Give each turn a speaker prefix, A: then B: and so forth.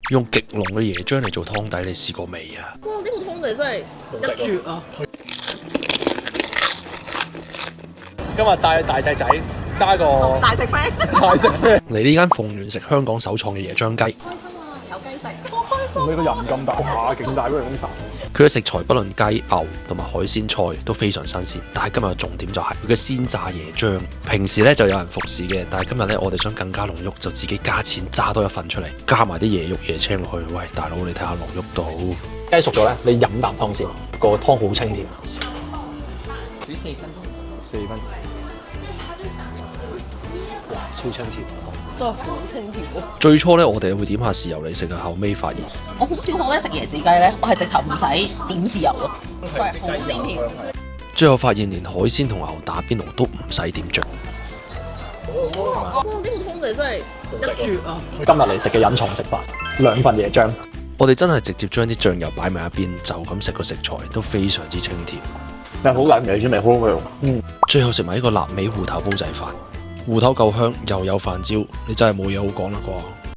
A: 用極濃嘅椰漿嚟做湯底，你試過未啊？
B: 哇！呢個湯底真係一絕啊！
C: 今日帶大隻仔加個
B: 大食 friend，
C: 大隻咩？
A: 嚟呢間鳳園食香港首創嘅椰漿雞，
B: 開心啊！有雞食，好開心！
C: 你個人咁大，哇！勁大嗰個飲茶。
A: 佢嘅食材不論雞、牛同埋海鮮菜都非常新鮮，但係今日嘅重點就係佢嘅鮮榨椰漿。平時咧就有人服侍嘅，但係今日咧我哋想更加濃郁，就自己加錢揸多一份出嚟，加埋啲椰肉椰青落去。喂，大佬你睇下濃郁到，
C: 雞熟咗咧，你飲啖湯先，個湯好清甜。
B: 煮4分鐘
C: 4分。哇！超清甜。
B: 真係好清甜喎！
A: 最初咧我哋會點下豉油嚟食啊，後尾發現
B: 我好少學咧食椰子雞咧，我係直頭唔使點豉油咯，佢係好鮮甜。
A: 最後發現連海鮮同牛打邊爐都唔使點醬。
B: 哇！呢個湯底真係一絕啊！
C: 今日嚟食嘅隱藏食法，2份椰漿。
A: 我哋真係直接將啲醬油擺埋一邊，就咁食個食材都非常之清甜。
C: 但係好辣味，啲味好好味。
A: 最後食埋呢個臘味芋頭煲仔飯，芋頭夠香又有飯焦，你真係冇嘢好講啦啩。